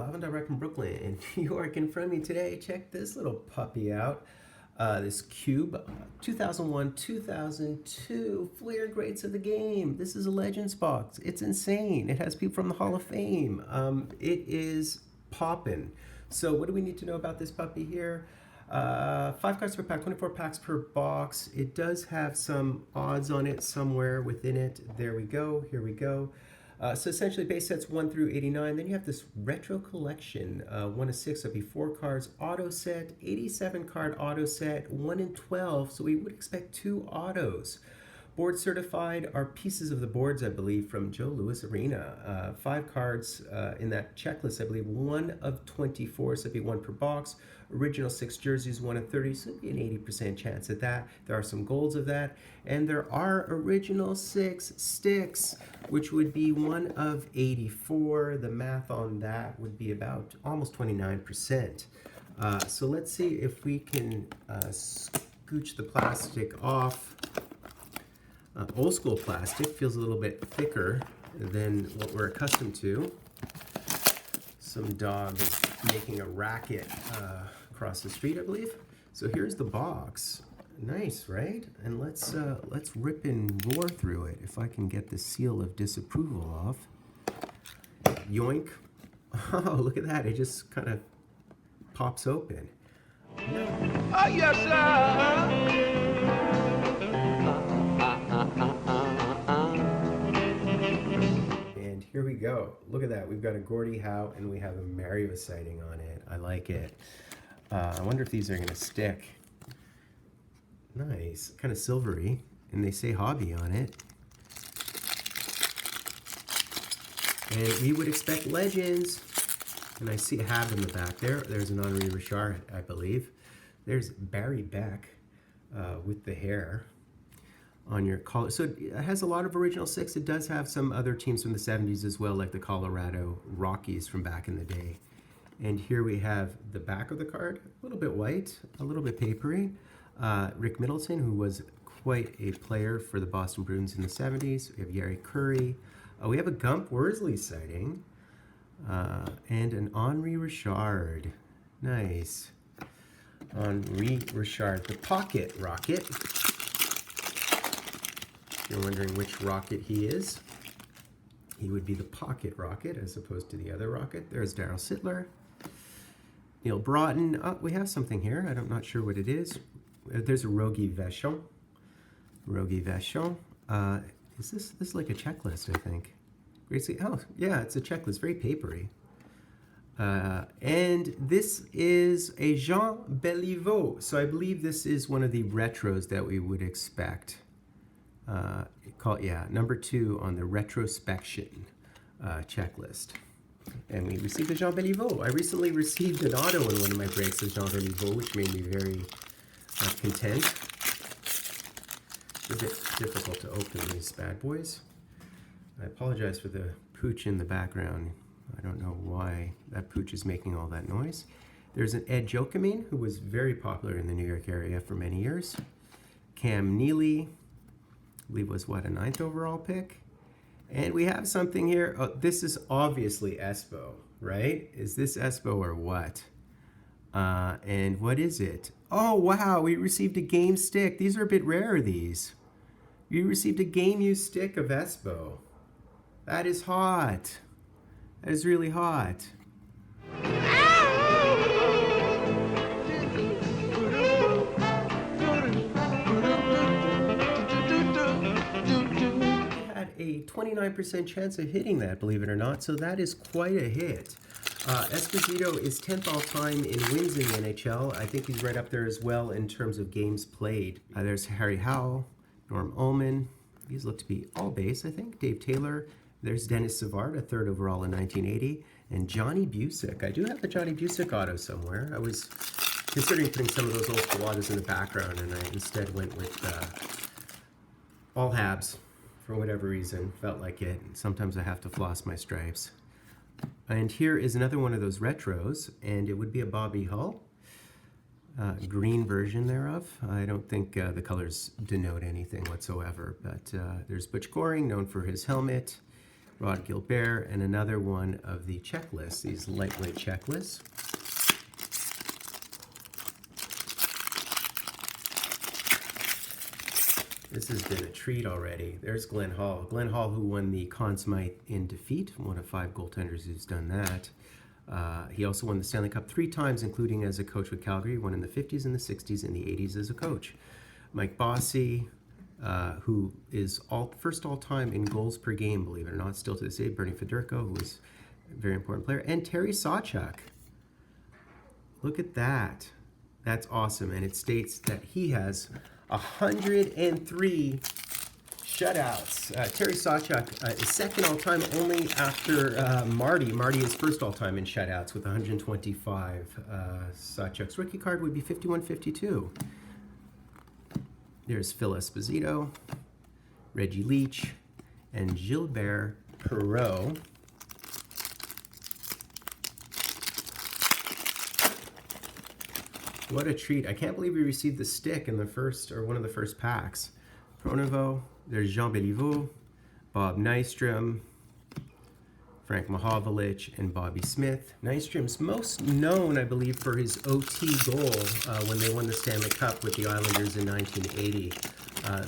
live and direct from Brooklyn in New York. In front of me today, check this little puppy out. This Cube 2001-2002 Flair Greats of the Game. This is a Legends box. It's insane. It has people from the Hall of Fame. It is poppin'. So what do we need to know about this puppy here? 5 cards per pack, 24 packs per box. It does have some odds on it somewhere within it. There we go. Here we go. So essentially base sets 1 through 89. Then you have this retro collection, 1 to 6, so it'd be 4 cards auto set, 87 card auto set, 1 in 12. So we would expect 2 autos. Board certified are pieces of the boards, I believe, from Joe Louis Arena. 5 cards in that checklist, I believe, 1 of 24, so it'd be 1 per box. Original 6 jerseys, 1 of 30, so it'd be an 80% chance at that. There are some golds of that. And there are original 6 sticks, which would be 1 of 84. The math on that would be about almost 29%. So let's see if we can scooch the plastic off. Old school plastic feels a little bit thicker than what we're accustomed to. Some dog making a racket across the street, I believe. So here's the box. Nice, right? And let's rip and roar through it. If I can get the seal of disapproval off. Yoink! Oh, look at that! It just kind of pops open. Oh yes, sir. And here we go. Look at that. We've got a Gordie Howe and we have a Mario sighting on it. I like it. I wonder if these are going to stick. Nice. Kind of silvery. And they say hobby on it. And we would expect Legends. And I see a hat in the back there. There's an Henri Richard, I believe. There's Barry Beck with the hair on your collar. So it has a lot of original 6. It does have some other teams from the 70s as well, like the Colorado Rockies from back in the day. And here we have the back of the card, a little bit white, a little bit papery. Rick Middleton, who was quite a player for the Boston Bruins in the 70s. We have Gary Curry. We have a Gump Worsley sighting. And an Henri Richard. Nice. Henri Richard, the pocket rocket. If you're wondering which rocket he is, he would be the pocket rocket as opposed to the other rocket. There's Daryl Sittler. Neil Broughton. Oh, we have something here. I'm not sure what it is. There's a Rogie Vachon. Rogie Vachon. Is this like a checklist, I think? Oh, yeah, it's a checklist. Very papery. And this is a Jean Beliveau. So I believe this is one of the retros that we would expect. Number 2 on the retrospection checklist. And we received a Jean Beliveau. I recently received an auto in one of my breaks of Jean Beliveau, which made me very content. It's a bit difficult to open these bad boys. I apologize for the pooch in the background. I don't know why that pooch is making all that noise. There's an Ed Giacomin, who was very popular in the New York area for many years. Cam Neely, I believe was what, a 9th overall pick? And we have something here. Oh, this is obviously Espo, right? Is this Espo or what? And what is it? Oh, wow, we received a game stick. These are a bit rare, these. We received a game used stick of Espo. That is hot. That is really hot. A 29% chance of hitting that, believe it or not, so that is quite a hit. Esposito is 10th all-time in wins in the NHL. I think he's right up there as well in terms of games played. There's Harry Howell, Norm Ullman. These look to be all base, I think. Dave Taylor. There's Denis Savard, a 3rd overall in 1980. And Johnny Busick. I do have the Johnny Busick auto somewhere. I was considering putting some of those old school autos in the background, and I instead went with all Habs. For whatever reason, felt like it. Sometimes I have to floss my stripes. And here is another one of those retros, and it would be a Bobby Hull. Green version thereof. I don't think the colors denote anything whatsoever, but there's Butch Goring, known for his helmet. Rod Gilbert, and another one of the checklists, these lightweight checklists. This has been a treat already. There's Glenn Hall. Glenn Hall, who won the Conn Smythe in defeat, one of 5 goaltenders who's done that. He also won the Stanley Cup 3 times, including as a coach with Calgary, won in the 50s and the 60s and the 80s as a coach. Mike Bossy, who is first all-time in goals per game, believe it or not, still to this day. Bernie Federko, who was a very important player. And Terry Sawchuk. Look at that. That's awesome. And it states that he has 103 shutouts. Terry Sawchuk is second all-time, only after Marty. Marty is first all-time in shutouts with 125. Sawchuk's rookie card would be 51-52. There's Phil Esposito, Reggie Leach, and Gilbert Perreault. What a treat. I can't believe we received the stick in the first, or one of the first packs. Pronovo, there's Jean Beliveau, Bob Nystrom, Frank Mahovlich, and Bobby Smith. Nystrom's most known, I believe, for his OT goal when they won the Stanley Cup with the Islanders in 1980.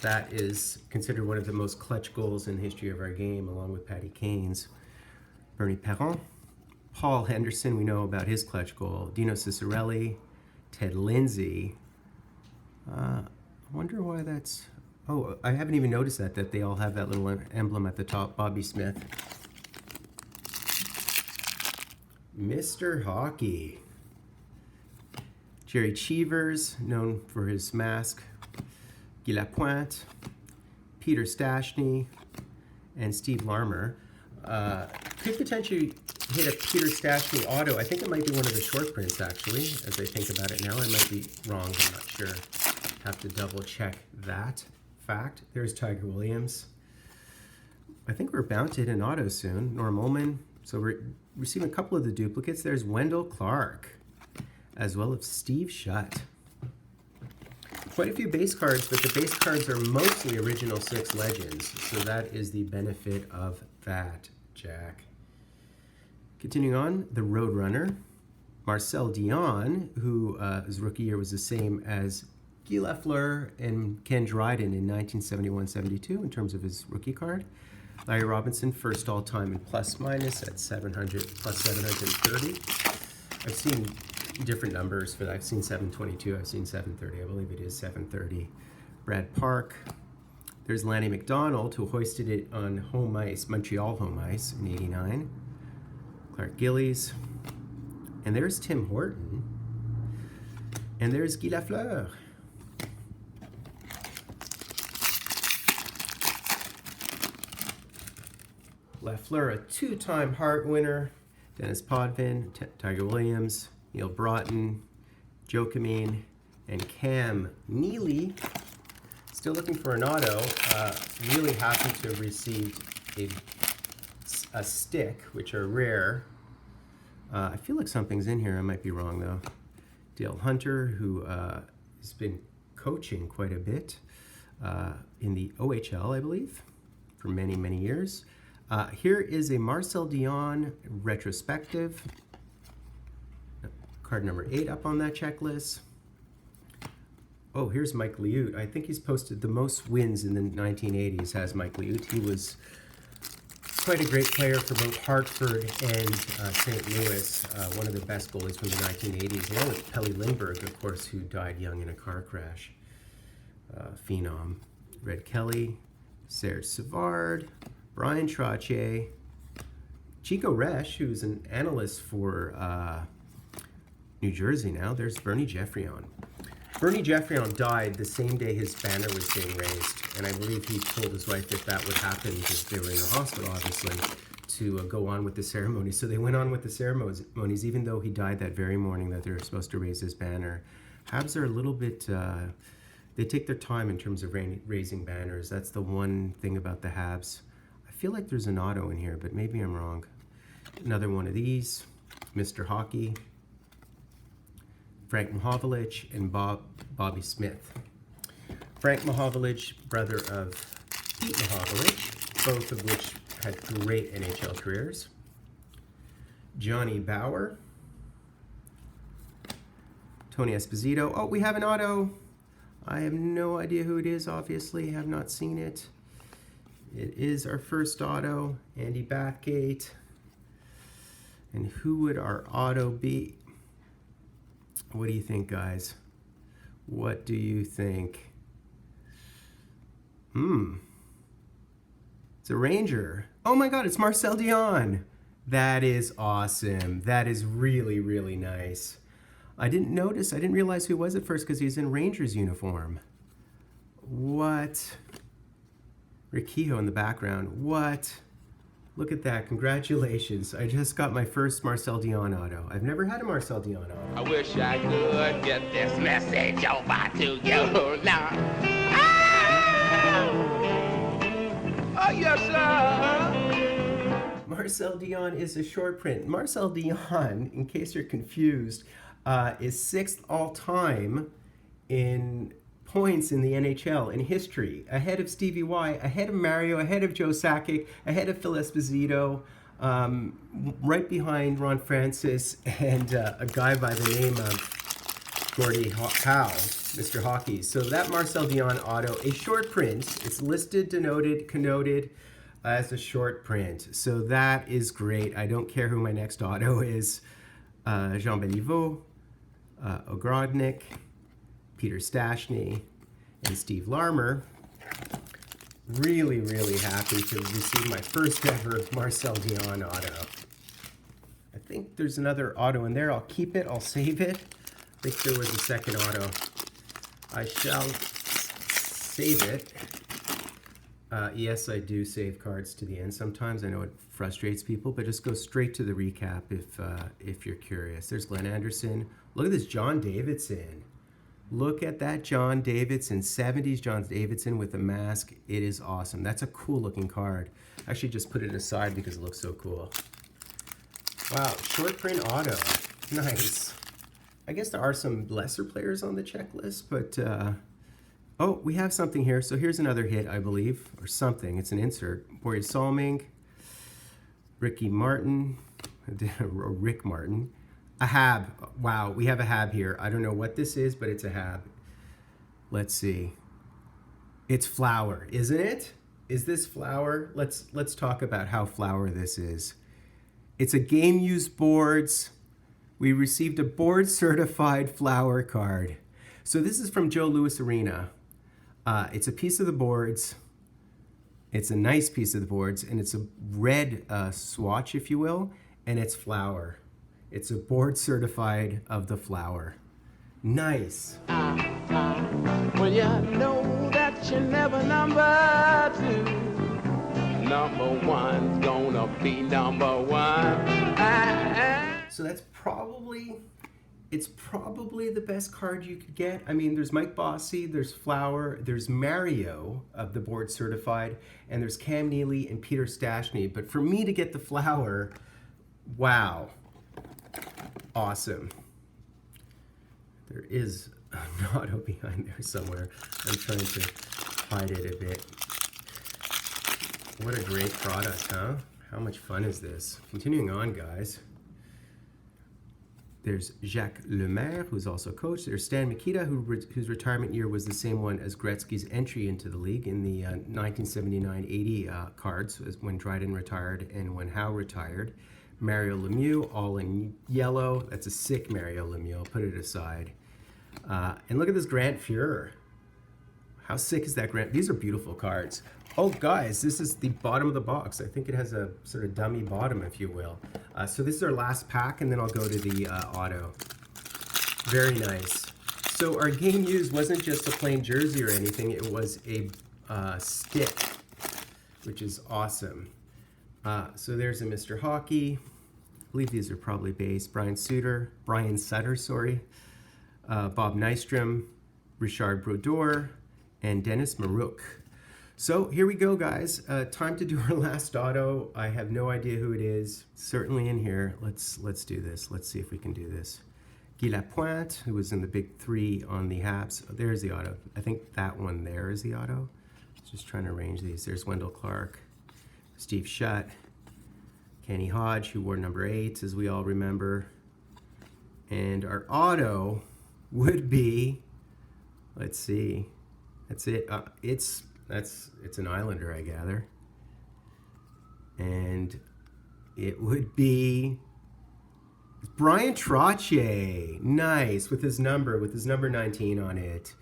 That is considered one of the most clutch goals in the history of our game, along with Patty Kane's. Bernie Perron, Paul Henderson, we know about his clutch goal. Dino Ciccarelli, Ted Lindsay. I wonder why that's... Oh, I haven't even noticed that they all have that little emblem at the top. Bobby Smith. Mr. Hockey. Jerry Cheevers, known for his mask. Guy LaPointe. Peter Stastny. And Steve Larmer. Could potentially hit a Peter Stastny auto. I think it might be one of the short prints, actually, as I think about it now. I might be wrong. I'm not sure. Have to double check that fact. There's Tiger Williams. I think we're bound to hit an auto soon. Norm Ullman. So we're receiving a couple of the duplicates. There's Wendell Clark, as well as Steve Shutt. Quite a few base cards, but the base cards are mostly original 6 legends. So that is the benefit of that, Jack. Continuing on, the Roadrunner. Marcel Dionne, who his rookie year was the same as Guy Lafleur and Ken Dryden in 1971-72 in terms of his rookie card. Larry Robinson, first all-time in plus-minus at 700, plus 730. I've seen different numbers for that. I've seen 722, I've seen 730. I believe it is 730. Brad Park. There's Lanny McDonald, who hoisted it on home ice, Montreal home ice in '89. Clark Gillies. And there's Tim Horton. And there's Guy Lafleur. Lafleur, a 2-time Hart winner. Dennis Potvin, Tiger Williams, Neil Broughton, Giacomin, and Cam Neely. Still looking for an auto. Really happy to have received a stick, which are rare. I feel like something's in here. I might be wrong, though. Dale Hunter, who has been coaching quite a bit in the OHL, I believe, for many, many years. Here is a Marcel Dionne retrospective. Card number 8 up on that checklist. Oh, here's Mike Liut. I think he's posted the most wins in the 1980s, has Mike Liut. He was quite a great player for both Hartford and St. Louis, one of the best goalies from the 1980s, along with Pelle Lindbergh, of course, who died young in a car crash. Phenom. Red Kelly, Serge Savard, Brian Trottier, Chico Resch, who's an analyst for New Jersey now. There's Bernie Geoffrion. Bernie Geoffrion died the same day his banner was being raised, and I believe he told his wife if that would happen, because they were in the hospital, obviously, to go on with the ceremony. So they went on with the ceremonies, even though he died that very morning that they were supposed to raise his banner. Habs are a little bit, they take their time in terms of raising banners. That's the one thing about the Habs. I feel like there's an auto in here, but maybe I'm wrong. Another one of these, Mr. Hockey. Frank Mahovlich, and Bobby Smith. Frank Mahovlich, brother of Pete Mahovlich, both of which had great NHL careers. Johnny Bauer. Tony Esposito. Oh, we have an auto. I have no idea who it is, obviously. Have not seen it. It is our first auto. Andy Bathgate. And who would our auto be? What do you think, guys? What do you think? It's a Ranger. Oh my God, it's Marcel Dionne. That is awesome. That is really, really nice. I didn't realize who it was at first because he's in Rangers uniform. What? Rick Kehoe in the background. What? Look at that. Congratulations. I just got my first Marcel Dionne auto. I've never had a Marcel Dionne auto. I wish I could get this message over to you now. Oh, yes, sir. Marcel Dionne is a short print. Marcel Dionne, in case you're confused, is 6th all-time in points in the NHL in history, ahead of Stevie Y, ahead of Mario, ahead of Joe Sakic, ahead of Phil Esposito, right behind Ron Francis, and a guy by the name of Gordie Howe, Mr. Hockey. So that Marcel Dionne auto, a short print. It's listed, denoted, connoted as a short print. So that is great. I don't care who my next auto is. Jean Beliveau, Ogrodnik, Peter Stastny, and Steve Larmer. Really, really happy to receive my first ever Marcel Dionne auto. I think there's another auto in there. I'll keep it. I'll save it. I think there was a second auto. I shall save it. Yes, I do save cards to the end sometimes. I know it frustrates people, but just go straight to the recap if you're curious. There's Glenn Anderson. Look at this John Davidson. Look at that John Davidson, 70s John Davidson with a mask. It is awesome. That's a cool looking card. Actually just put it aside because it looks so cool. Wow, short print auto. Nice. I guess there are some lesser players on the checklist, but oh, we have something here. So here's another hit, I believe, or something. It's an insert. Borje Salming, Ricky Martin, Rick Martin. A Hab. Wow, we have a Hab here. I don't know what this is, but it's a Hab. Let's see. It's Flower, isn't it? Is this Flower? Let's talk about how Flower this is. It's a Game Used Boards. We received a board certified Flower card. So this is from Joe Louis Arena. It's a piece of the boards. It's a nice piece of the boards, and it's a red swatch, if you will, and it's Flower. It's a board certified of the Flower. Nice. Well, you know that you're never number two. Number one's gonna be number one. So that's probably the best card you could get. I mean, there's Mike Bossy, there's Flower, there's Mario of the board certified, and there's Cam Neely and Peter Stastny. But for me to get the Flower, wow. Awesome. There is an auto behind there somewhere. I'm trying to hide it a bit. What a great product, huh? How much fun is this? Continuing on, guys. There's Jacques Lemaire, who's also coach. There's Stan Mikita, whose retirement year was the same one as Gretzky's entry into the league in the 1979-80 cards, when Dryden retired and when Howe retired. Mario Lemieux, all in yellow. That's a sick Mario Lemieux. I'll put it aside. And look at this Grant Fuhrer. How sick is that Grant? These are beautiful cards. Oh, guys, this is the bottom of the box. I think it has a sort of dummy bottom, if you will. So this is our last pack, and then I'll go to the auto. Very nice. So our game used wasn't just a plain jersey or anything. It was a stick, which is awesome. So there's a Mr. Hockey. I believe these are probably base. Brian Sutter, Bob Nystrom, Richard Brodeur, and Dennis Maruk. So here we go, guys. Time to do our last auto. I have no idea who it is. Certainly in here. Let's do this. Let's see if we can do this. Guy LaPointe, who was in the big three on the Habs. Oh, there's the auto. I think that one there is the auto. Just trying to arrange these. There's Wendell Clark. Steve Shutt, Kenny Hodge, who wore number 8, as we all remember. And our auto would be, let's see, that's it. It's an Islander, I gather. And it would be Brian Trottier. Nice, with his number 19 on it.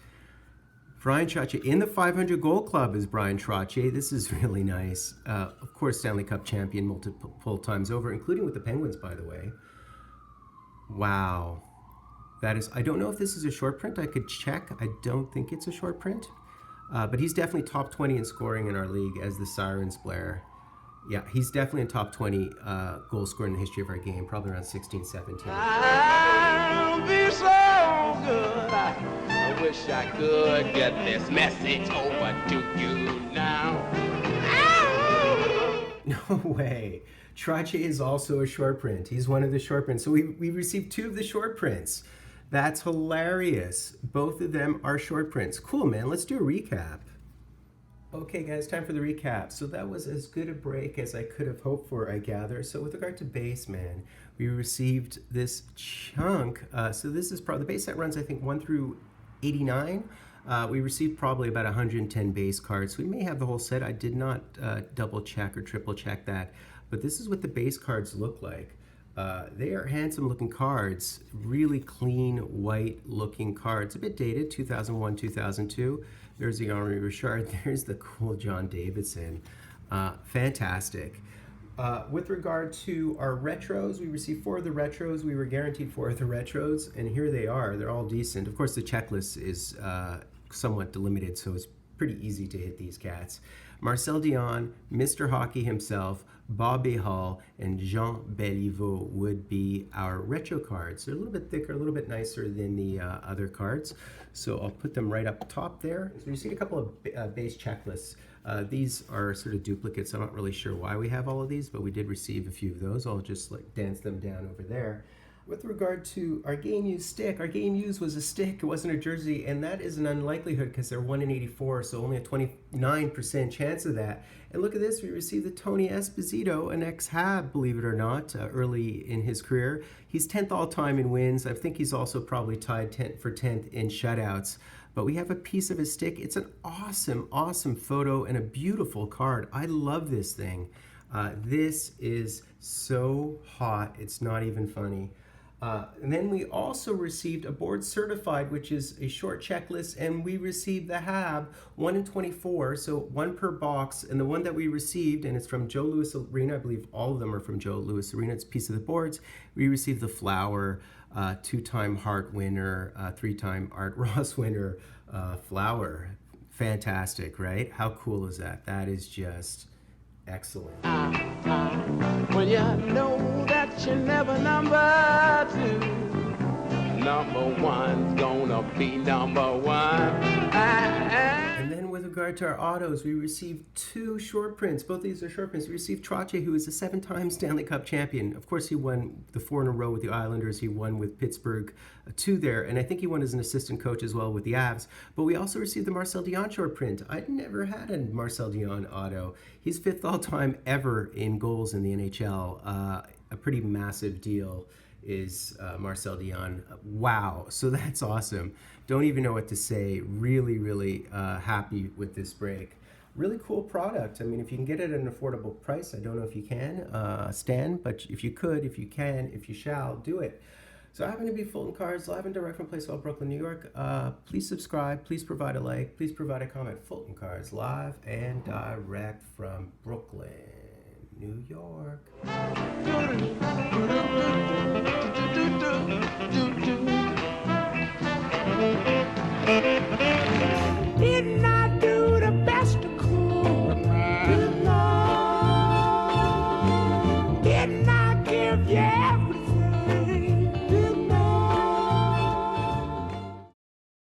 Brian Trottier in the 500 Gold Club is Brian Trottier. This is really nice. Of course, Stanley Cup champion multiple times over, including with the Penguins, by the way. Wow. That is, I don't know if this is a short print. I could check. I don't think it's a short print. But he's definitely top 20 in scoring in our league as the Sirens blare. Yeah, he's definitely in top 20 goal scorer in the history of our game, probably around 16, 17. I'll be so good. I wish I could get this message over to you now. No way. Trottier is also a short print. He's one of the short prints. So we received 2 of the short prints. That's hilarious. Both of them are short prints. Cool, man. Let's do a recap. Okay, guys, time for the recap. So that was as good a break as I could have hoped for, I gather. So with regard to base, man, we received this chunk. So this is probably the base set runs, I think, 1 through 89. We received probably about 110 base cards. We may have the whole set. I did not double check or triple check that. But this is what the base cards look like. They are handsome looking cards, really clean, white looking cards. A bit dated, 2001, 2002. There's the Henri Richard. There's the cool John Davidson. Fantastic. With regard to our retros, we received 4 of the retros. We were guaranteed 4 of the retros, and here they are. They're all decent. Of course, the checklist is somewhat delimited, so it's pretty easy to hit these cats. Marcel Dionne, Mr. Hockey himself, Bob Nystrom, and Jean Beliveau would be our retro cards. They're a little bit thicker, a little bit nicer than the other cards. So I'll put them right up top there. So you see a couple of base checklists. These are sort of duplicates. I'm not really sure why we have all of these, but we did receive a few of those. I'll just like dance them down over there. With regard to our game used stick, our game used was a stick, it wasn't a jersey, and that is an unlikelihood because they're 1 in 84, so only a 29% chance of that. And look at this, we received the Tony Esposito, an ex-Hab, believe it or not, early in his career. He's 10th all-time in wins. I think he's also probably tied for 10th in shutouts. But we have a piece of his stick. It's an awesome, awesome photo and a beautiful card. I love this thing. This is so hot, it's not even funny. And then we also received a board certified, which is a short checklist, and we received the Hab 1 in 24, so 1 per box. And the one that we received, and it's from Joe Louis Arena, I believe all of them are from Joe Louis Arena, it's a piece of the boards. We received the Flower, 2-time Hart winner, 3-time Art Ross winner, Flower. Fantastic, right? How cool is that? That is just excellent. When you know that you're never number 2, number 1's gonna be number 1. And then with regard to our autos, we received 2 short prints. Both of these are short prints. We received Trottier, who is a 7-time Stanley Cup champion. Of course, he won the 4 in a row with the Islanders. He won with Pittsburgh 2 there, and I think he won as an assistant coach as well with the Avs. But we also received the Marcel Dionne short print. I'd never had a Marcel Dionne auto. He's 5th all-time ever in goals in the NHL. A pretty massive deal is Marcel Dionne. Wow, so that's awesome. Don't even know what to say. Really, really happy with this break. Really cool product. I mean, if you can get it at an affordable price, I don't know if you can, Stan, but if you could, if you can, if you shall, do it. So I happen to be Fulton Cards, live and direct from a place called Brooklyn, New York. Please subscribe, please provide a like, please provide a comment. Fulton Cards, live and direct from Brooklyn, New York.